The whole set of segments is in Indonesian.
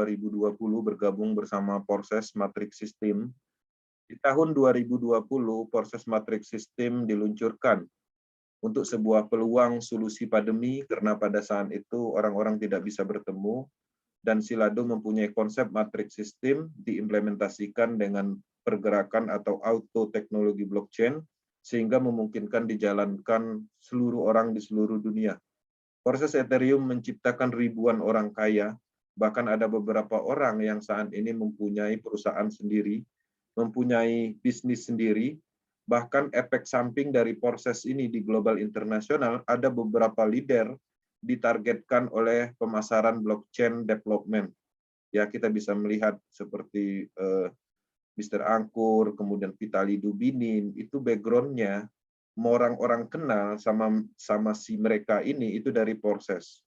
2020 bergabung bersama Proses Matrix System. Di tahun 2020, Proses Matrix System diluncurkan untuk sebuah peluang solusi pandemi karena pada saat itu orang-orang tidak bisa bertemu dan Silado mempunyai konsep Matrix System diimplementasikan dengan pergerakan atau auto teknologi blockchain sehingga memungkinkan dijalankan seluruh orang di seluruh dunia. Proses Ethereum menciptakan ribuan orang kaya, bahkan ada beberapa orang yang saat ini mempunyai perusahaan sendiri, mempunyai bisnis sendiri, bahkan efek samping dari proses ini di global internasional, ada beberapa leader ditargetkan oleh pemasaran blockchain development. Ya, kita bisa melihat seperti Mr. Angkur, kemudian Vitali Dubinin, itu background-nya orang-orang kenal sama si mereka ini itu dari proses.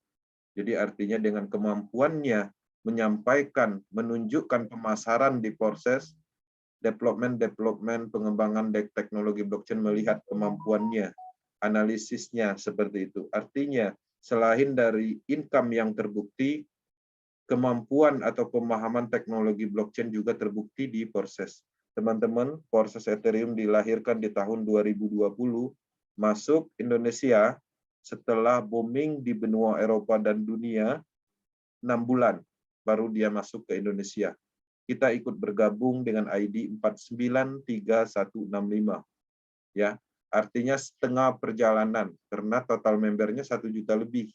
Jadi artinya dengan kemampuannya menyampaikan, menunjukkan pemasaran di proses, development, pengembangan teknologi blockchain melihat kemampuannya, analisisnya seperti itu. Artinya selain dari income yang terbukti, kemampuan atau pemahaman teknologi blockchain juga terbukti di proses. Teman-teman, proses Ethereum dilahirkan di tahun 2020, masuk Indonesia setelah booming di benua Eropa dan dunia, 6 bulan baru dia masuk ke Indonesia. Kita ikut bergabung dengan ID 493165. Ya, artinya setengah perjalanan karena total membernya 1 juta lebih.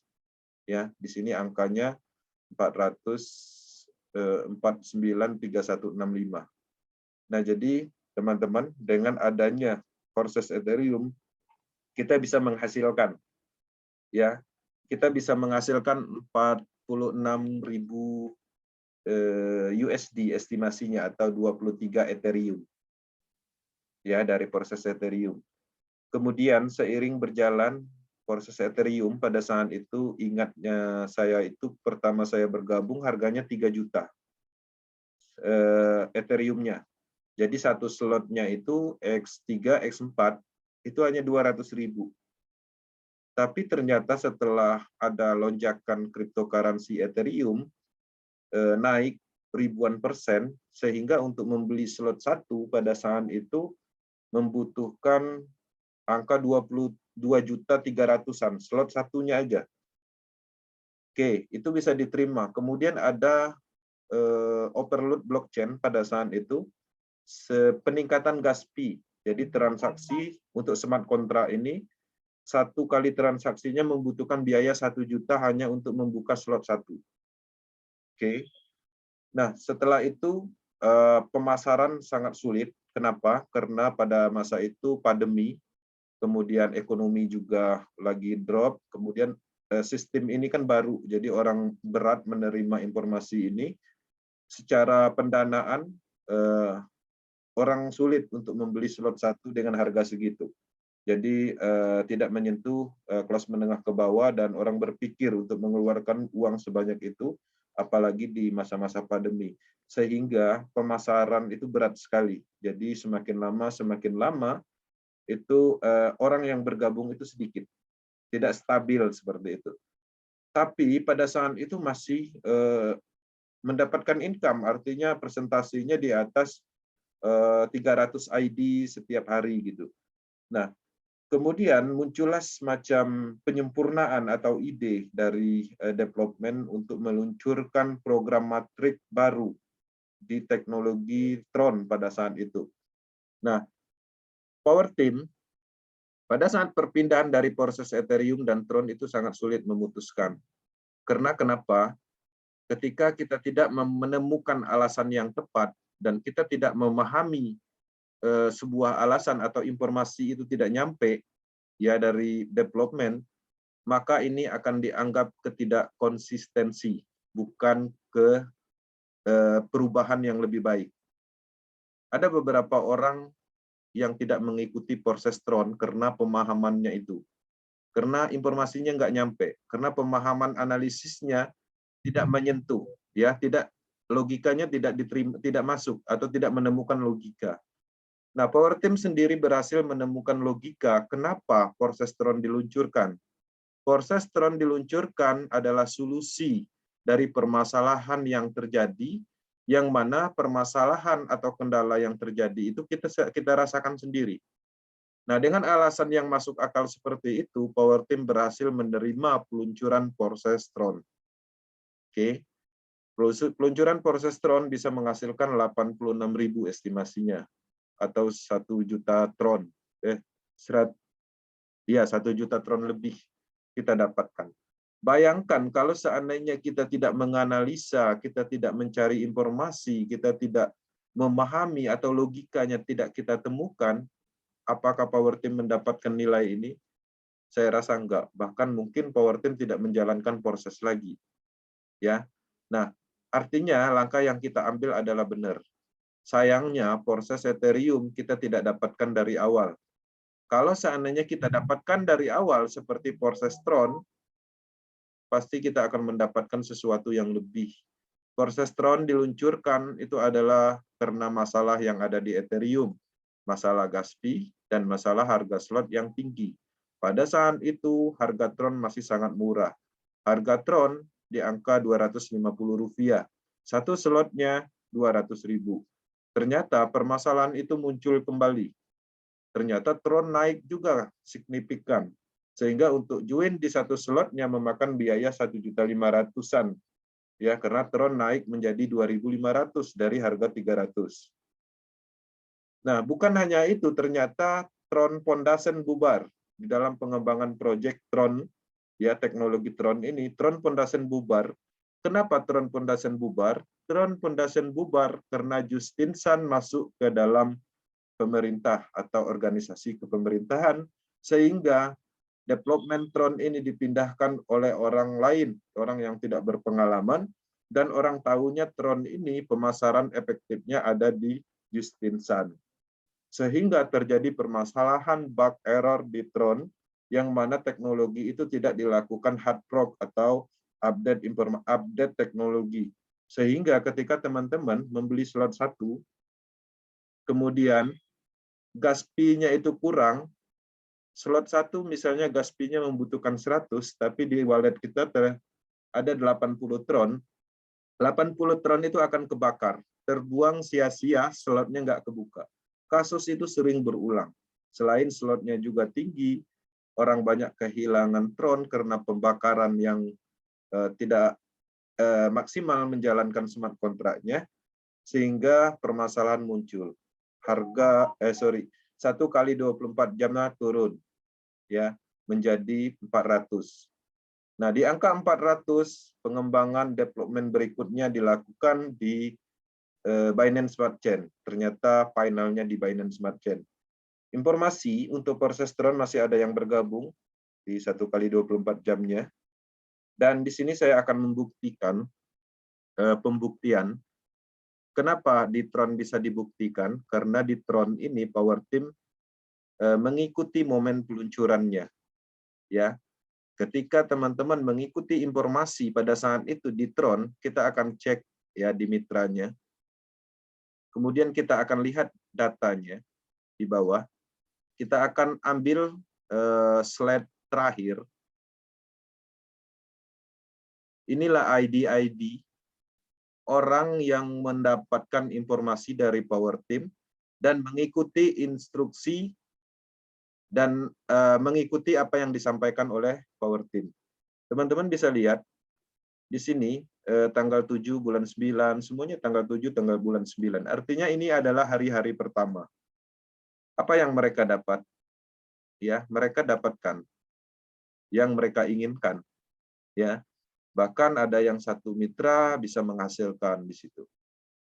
Ya, di sini angkanya 4493165. Nah, jadi teman-teman, dengan adanya proses Ethereum, kita bisa menghasilkan, ya, kita bisa menghasilkan 46.000 USD estimasinya atau 23 Ethereum, ya, dari proses Ethereum. Kemudian seiring berjalan proses Ethereum pada saat itu, ingatnya saya itu pertama saya bergabung harganya 3 juta Ethereum-nya. Jadi satu slotnya itu X3, X4 itu hanya 200.000. Tapi ternyata setelah ada lonjakan cryptocurrency Ethereum naik ribuan persen, sehingga untuk membeli slot 1 pada saat itu membutuhkan angka 22.300.000-an slot satunya aja. Oke, itu bisa diterima. Kemudian ada overload blockchain pada saat itu, peningkatan gas fee. Jadi transaksi untuk smart contract ini, 1 kali transaksinya membutuhkan biaya 1 juta hanya untuk membuka slot 1. Oke. Nah, setelah itu pemasaran sangat sulit. Kenapa? Karena pada masa itu pandemi, kemudian ekonomi juga lagi drop, kemudian sistem ini kan baru, jadi orang berat menerima informasi ini. Secara pendanaan, orang sulit untuk membeli slot 1 dengan harga segitu. Jadi tidak menyentuh kelas menengah ke bawah dan orang berpikir untuk mengeluarkan uang sebanyak itu, apalagi di masa-masa pandemi. Sehingga pemasaran itu berat sekali. Jadi semakin lama itu orang yang bergabung itu sedikit. Tidak stabil seperti itu. Tapi pada saat itu masih mendapatkan income, artinya presentasinya di atas 300 ID setiap hari gitu. Nah, kemudian muncullah semacam penyempurnaan atau ide dari development untuk meluncurkan program Matrix baru di teknologi Tron pada saat itu. Nah, Power Team pada saat perpindahan dari proses Ethereum dan Tron itu sangat sulit memutuskan. Karena kenapa? Ketika kita tidak menemukan alasan yang tepat dan kita tidak memahami sebuah alasan atau informasi itu tidak nyampe ya dari development, maka ini akan dianggap ketidakkonsistensi, bukan ke perubahan yang lebih baik. Ada beberapa orang yang tidak mengikuti proses Tron karena pemahamannya itu. Karena informasinya nggak nyampe, karena pemahaman analisisnya tidak menyentuh, ya, tidak, logikanya tidak diterima, tidak masuk atau tidak menemukan logika. Nah, Power Team sendiri berhasil menemukan logika kenapa proses Tron diluncurkan. Proses Tron diluncurkan adalah solusi dari permasalahan yang terjadi, yang mana permasalahan atau kendala yang terjadi itu kita rasakan sendiri. Nah, dengan alasan yang masuk akal seperti itu, Power Team berhasil menerima peluncuran Porsestron. Oke. Peluncuran Porsestron bisa menghasilkan 86.000 estimasinya, atau 1 juta tron. 1 juta tron lebih kita dapatkan. Bayangkan kalau seandainya kita tidak menganalisa, kita tidak mencari informasi, kita tidak memahami atau logikanya tidak kita temukan, apakah Power Team mendapatkan nilai ini? Saya rasa enggak. Bahkan mungkin Power Team tidak menjalankan proses lagi. Ya. Nah, artinya langkah yang kita ambil adalah benar. Sayangnya proses Ethereum kita tidak dapatkan dari awal. Kalau seandainya kita dapatkan dari awal seperti proses Tron, pasti kita akan mendapatkan sesuatu yang lebih. Proses Tron diluncurkan itu adalah karena masalah yang ada di Ethereum, masalah gas fee, dan masalah harga slot yang tinggi. Pada saat itu, harga Tron masih sangat murah. Harga Tron di angka Rp250. Satu slotnya 200.000. Ternyata permasalahan itu muncul kembali. Ternyata Tron naik juga signifikan. Sehingga untuk join di satu slotnya memakan biaya 1.500.000-an. Ya, karena Tron naik menjadi 2.500 dari harga 300. Nah, bukan hanya itu, ternyata Tron Foundation bubar di dalam pengembangan proyek Tron, ya teknologi Tron ini, Tron Foundation bubar. Kenapa Tron Foundation bubar? Tron Foundation bubar karena Justin Sun masuk ke dalam pemerintah atau organisasi kepemerintahan, sehingga development Tron ini dipindahkan oleh orang lain, orang yang tidak berpengalaman, dan orang tahunya Tron ini pemasaran efektifnya ada di Justin Sun. Sehingga terjadi permasalahan bug error di Tron, yang mana teknologi itu tidak dilakukan hard fork atau update teknologi. Sehingga ketika teman-teman membeli slot 1, kemudian gas fee-nya itu kurang, slot 1 misalnya gas fee-nya membutuhkan 100, tapi di wallet kita ada 80 tron, 80 tron itu akan kebakar, terbuang sia-sia, slotnya nggak kebuka. Kasus itu sering berulang. Selain slotnya juga tinggi, orang banyak kehilangan tron karena pembakaran yang tidak maksimal menjalankan smart kontraknya, sehingga permasalahan muncul. Harga 1 kali 24 jamnya turun, ya, menjadi 400. Nah, di angka 400, pengembangan development berikutnya dilakukan di Binance Smart Chain. Ternyata finalnya di Binance Smart Chain. Informasi untuk proses Tron masih ada yang bergabung di 1 kali 24 jamnya. Dan di sini saya akan membuktikan pembuktian. Kenapa di Tron bisa dibuktikan? Karena di Tron ini Power Team mengikuti momen peluncurannya. Ya, ketika teman-teman mengikuti informasi pada saat itu di Tron, kita akan cek ya di mitranya. Kemudian kita akan lihat datanya di bawah. Kita akan ambil slide terakhir. Inilah ID orang yang mendapatkan informasi dari Power Team dan mengikuti instruksi dan mengikuti apa yang disampaikan oleh Power Team. Teman-teman bisa lihat di sini tanggal 7 bulan 9, semuanya tanggal 7 tanggal bulan 9. Artinya ini adalah hari-hari pertama. Apa yang mereka dapat? Ya, mereka dapatkan yang mereka inginkan. Ya. Bahkan ada yang 1 mitra bisa menghasilkan di situ.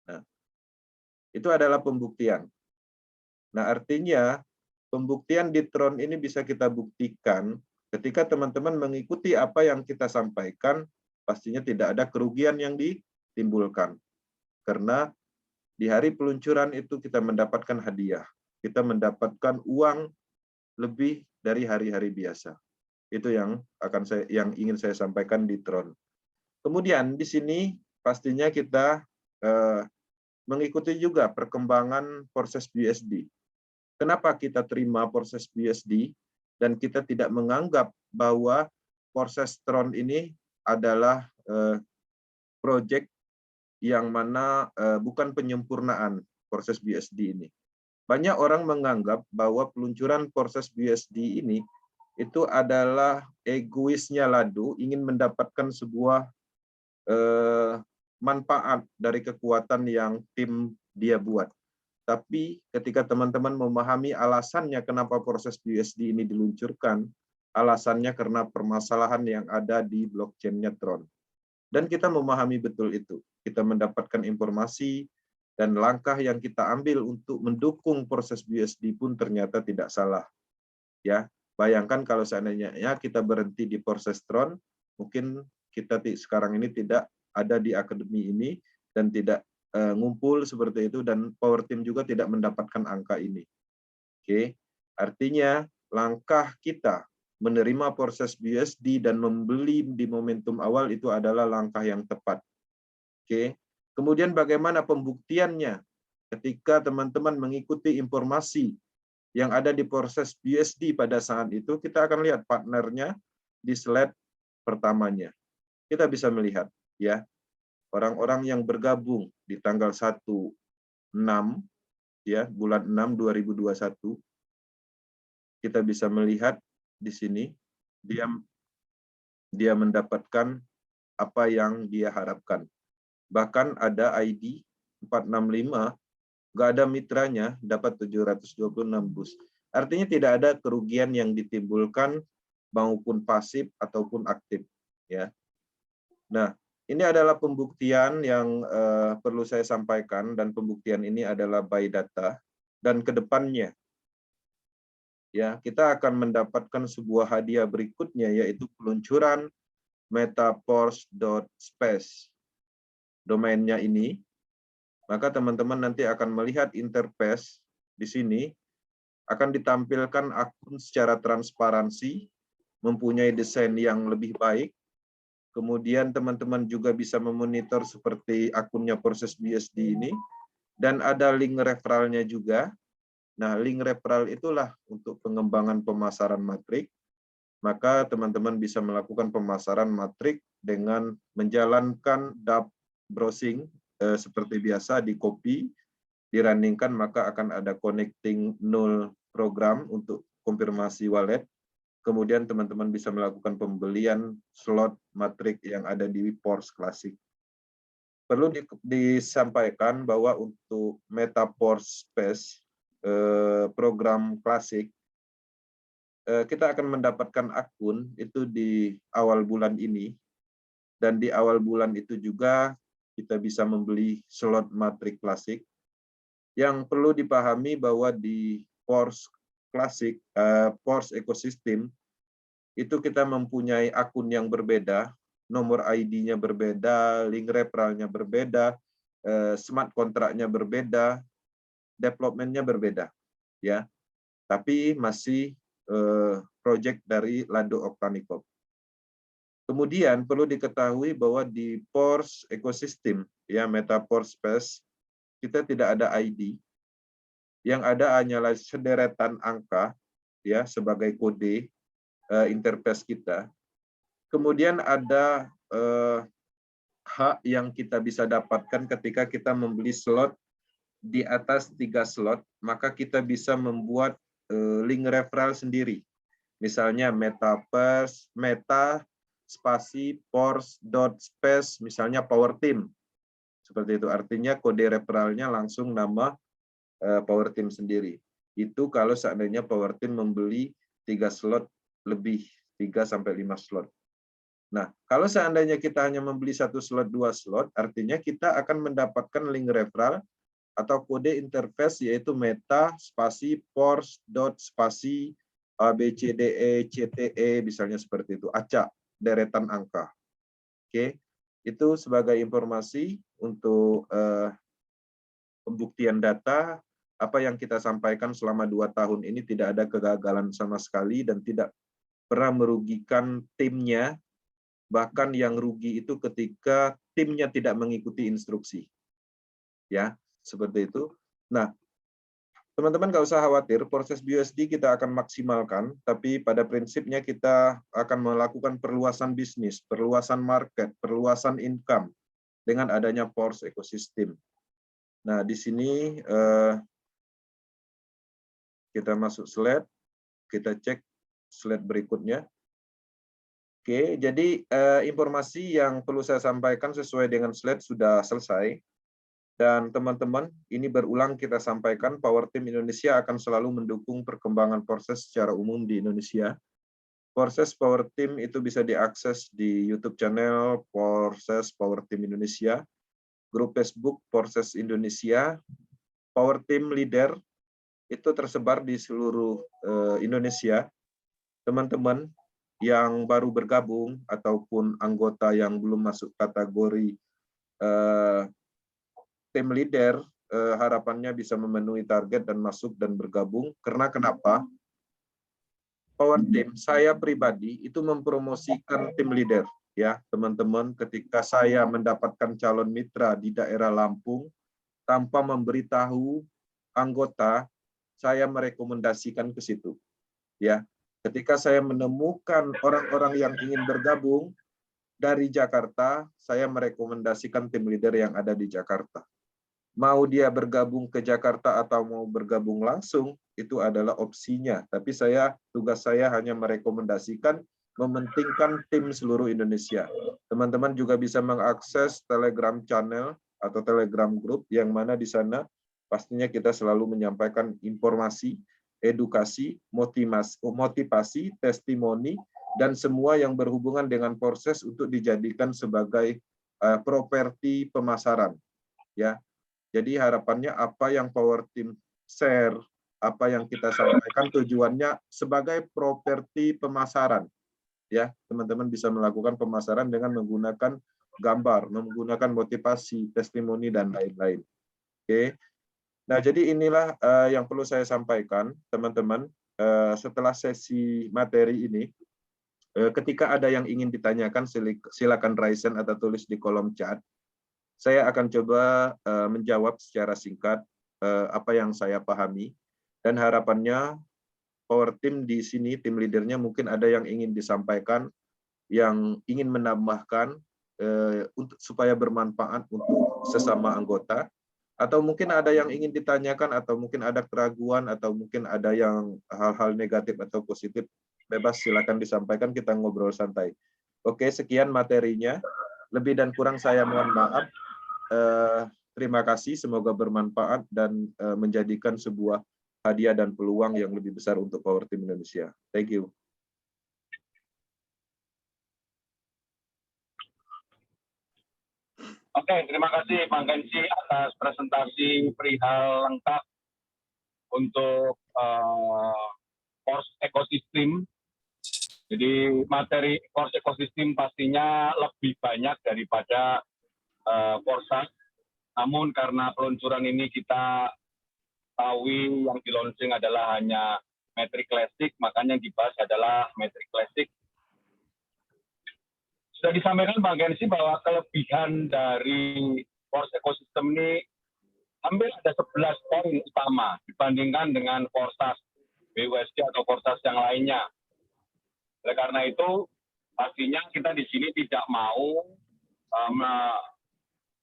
Nah, itu adalah pembuktian. Nah, artinya pembuktian di Tron ini bisa kita buktikan ketika teman-teman mengikuti apa yang kita sampaikan, pastinya tidak ada kerugian yang ditimbulkan. Karena di hari peluncuran itu kita mendapatkan hadiah. Kita mendapatkan uang lebih dari hari-hari biasa. Itu yang ingin saya sampaikan di Tron. Kemudian di sini pastinya kita mengikuti juga perkembangan proses BUSD. Kenapa kita terima proses BUSD dan kita tidak menganggap bahwa proses Tron ini adalah project yang mana bukan penyempurnaan proses BSD ini. Banyak orang menganggap bahwa peluncuran proses BSD ini itu adalah egoisnya Lado ingin mendapatkan sebuah manfaat dari kekuatan yang tim dia buat. Tapi ketika teman-teman memahami alasannya kenapa proses BSD ini diluncurkan, alasannya karena permasalahan yang ada di blockchain-nya Tron. Dan kita memahami betul itu. Kita mendapatkan informasi dan langkah yang kita ambil untuk mendukung proses BSD pun ternyata tidak salah. Ya, bayangkan kalau seandainya kita berhenti di proses Tron, mungkin kita sekarang ini tidak ada di akademi ini dan tidak ngumpul seperti itu, dan Power Team juga tidak mendapatkan angka ini. Oke, artinya langkah kita menerima proses BSD dan membeli di momentum awal itu adalah langkah yang tepat. Oke, kemudian bagaimana pembuktiannya? Ketika teman-teman mengikuti informasi yang ada di proses BSD pada saat itu, kita akan lihat partnernya di slide pertamanya. Kita bisa melihat ya, orang-orang yang bergabung di tanggal 1/6 ya, bulan 6 2021. Kita bisa melihat di sini dia mendapatkan apa yang dia harapkan. Bahkan ada ID 465, nggak ada mitranya, dapat 726 bus. Artinya tidak ada kerugian yang ditimbulkan maupun pasif ataupun aktif ya. Nah, ini adalah pembuktian yang perlu saya sampaikan, dan pembuktian ini adalah by data, dan kedepannya ya kita akan mendapatkan sebuah hadiah berikutnya, yaitu peluncuran metaforce.space. Domainnya ini, maka teman-teman nanti akan melihat interface di sini, akan ditampilkan akun secara transparansi, mempunyai desain yang lebih baik. Kemudian teman-teman juga bisa memonitor seperti akunnya proses BSD ini, dan ada link referralnya juga. Nah, link referral itulah untuk pengembangan pemasaran matrik. Maka teman-teman bisa melakukan pemasaran matrik dengan menjalankan DApp browsing seperti biasa, di copy, dirunning-kan, maka akan ada connecting null program untuk konfirmasi wallet. Kemudian teman-teman bisa melakukan pembelian slot matrik yang ada di Force Classic. Perlu disampaikan bahwa untuk Metaforce Space program klasik, kita akan mendapatkan akun itu di awal bulan ini, dan di awal bulan itu juga kita bisa membeli slot matrik klasik. Yang perlu dipahami bahwa di Force Classic, Force Ecosystem, itu kita mempunyai akun yang berbeda, nomor ID-nya berbeda, link referralnya berbeda, smart kontraknya berbeda, development-nya berbeda, ya. Tapi masih project dari Lado Octanicop. Kemudian perlu diketahui bahwa di Force Ecosystem, ya, Metaforce Space, kita tidak ada ID. Yang ada hanyalah sederetan angka, ya, sebagai kode interface kita. Kemudian ada hak yang kita bisa dapatkan ketika kita membeli slot di atas 3 slot, maka kita bisa membuat link referral sendiri. Misalnya metaverse, meta spasi force.space, misalnya Power Team. Seperti itu, artinya kode referralnya langsung nama Power Team sendiri. Itu kalau seandainya Power Team membeli 3 slot lebih, 3-5 slot. Nah, kalau seandainya kita hanya membeli 1 slot, 2 slot, artinya kita akan mendapatkan link referral atau kode interface, yaitu meta spasi force dot spasi ABCDE CTE, misalnya seperti itu, acak deretan angka. Oke, itu sebagai informasi untuk pembuktian data. Apa yang kita sampaikan selama 2 tahun ini tidak ada kegagalan sama sekali dan tidak pernah merugikan timnya, bahkan yang rugi itu ketika timnya tidak mengikuti instruksi. Ya, seperti itu. Nah, teman-teman nggak usah khawatir, proses BUSD kita akan maksimalkan, tapi pada prinsipnya kita akan melakukan perluasan bisnis, perluasan market, perluasan income. dengan adanya Pors ekosistem. Nah, di sini kita masuk slide, kita cek slide berikutnya. Oke, jadi informasi yang perlu saya sampaikan sesuai dengan slide sudah selesai. Dan teman-teman, ini berulang kita sampaikan, Power Team Indonesia akan selalu mendukung perkembangan Porses secara umum di Indonesia. Porses Power Team itu bisa diakses di YouTube channel Porses Power Team Indonesia, grup Facebook Porses Indonesia, Power Team Leader, itu tersebar di seluruh Indonesia. Teman-teman yang baru bergabung ataupun anggota yang belum masuk kategori tim leader, harapannya bisa memenuhi target dan masuk dan bergabung. Karena kenapa? Power Team, saya pribadi itu mempromosikan tim leader. Ya, teman-teman, ketika saya mendapatkan calon mitra di daerah Lampung, tanpa memberitahu anggota, saya merekomendasikan ke situ. Ya, ketika saya menemukan orang-orang yang ingin bergabung dari Jakarta, saya merekomendasikan tim leader yang ada di Jakarta. Mau dia bergabung ke Jakarta atau mau bergabung langsung, itu adalah opsinya. Tapi tugas saya hanya merekomendasikan, mementingkan tim seluruh Indonesia. Teman-teman juga bisa mengakses Telegram channel atau Telegram group, yang mana di sana pastinya kita selalu menyampaikan informasi, edukasi, motivasi, testimoni, dan semua yang berhubungan dengan proses untuk dijadikan sebagai properti pemasaran. Ya. Jadi harapannya apa yang Power Team share, apa yang kita sampaikan tujuannya sebagai properti pemasaran. Ya, teman-teman bisa melakukan pemasaran dengan menggunakan gambar, menggunakan motivasi, testimoni, dan lain-lain. Oke. Nah, jadi inilah yang perlu saya sampaikan, teman-teman. Setelah sesi materi ini, ketika ada yang ingin ditanyakan, silakan raise hand atau tulis di kolom chat. Saya akan coba menjawab secara singkat apa yang saya pahami, dan harapannya Power Team di sini, tim leadernya mungkin ada yang ingin disampaikan, yang ingin menambahkan supaya bermanfaat untuk sesama anggota, atau mungkin ada yang ingin ditanyakan, atau mungkin ada keraguan, atau mungkin ada yang hal-hal negatif atau positif, bebas silakan disampaikan, kita ngobrol santai. Oke, sekian materinya. Lebih dan kurang saya mohon maaf. Terima kasih, semoga bermanfaat dan menjadikan sebuah hadiah dan peluang yang lebih besar untuk Power Team Indonesia. Thank you. Oke, terima kasih Bang Kensi atas presentasi perihal lengkap untuk Pors ekosistem. Jadi materi Pors ekosistem pastinya lebih banyak daripada Porsas. Namun karena peluncuran ini kita tahu yang di launching adalah hanya metrik klasik, makanya yang dibahas adalah metrik klasik. Sudah disampaikan Bang Kensi bahwa kelebihan dari Pors ekosistem ini hampir ada 11 poin utama dibandingkan dengan Porsas BUSD atau Porsas yang lainnya. Oleh karena itu, pastinya kita di sini tidak mau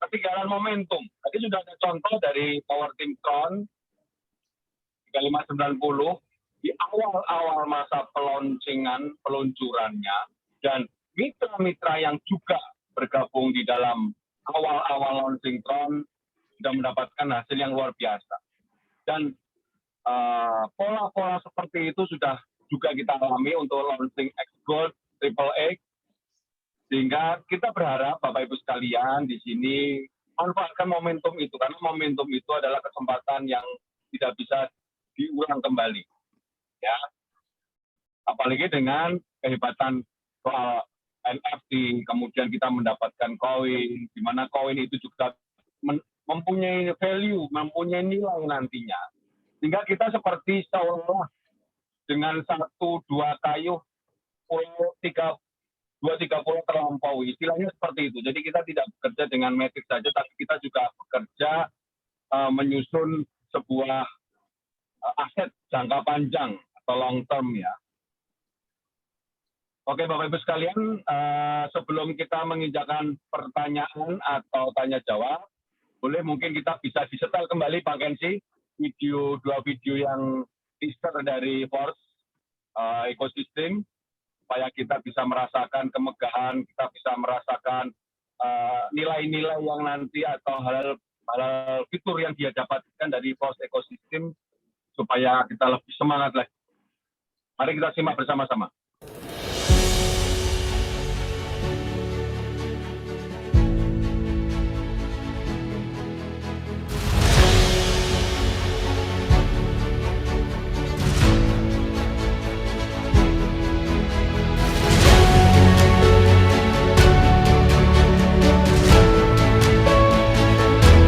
ketinggalan momentum. Tadi sudah ada contoh dari Power Team Tron 3590 di awal-awal masa peluncurannya, dan mitra-mitra yang juga bergabung di dalam awal-awal launching Tron sudah mendapatkan hasil yang luar biasa. Dan pola-pola seperti itu sudah juga kita alami untuk launching X Gold, Triple X, sehingga kita berharap Bapak Ibu sekalian di sini manfaatkan momentum itu, karena momentum itu adalah kesempatan yang tidak bisa diulang kembali, ya. Apalagi dengan kehebatan soal NFT, kemudian kita mendapatkan koin, di mana koin itu juga mempunyai value, mempunyai nilai nantinya. Sehingga kita seperti seolah dengan 1-2 kayu, 2-3 pulau terlampaui, istilahnya seperti itu. Jadi kita tidak bekerja dengan metrik saja, tapi kita juga bekerja menyusun sebuah aset jangka panjang atau long term, ya. Oke, Bapak Ibu sekalian, sebelum kita menginjakan pertanyaan atau tanya jawab, boleh mungkin kita bisa disetel kembali Pak Kensi dua video yang teaser dari Force Ecosystem, supaya kita bisa merasakan kemegahan, kita bisa merasakan nilai-nilai yang nanti atau hal fitur yang dia dapatkan dari Force Ecosystem, supaya kita lebih semangat lagi. Mari kita simak bersama-sama.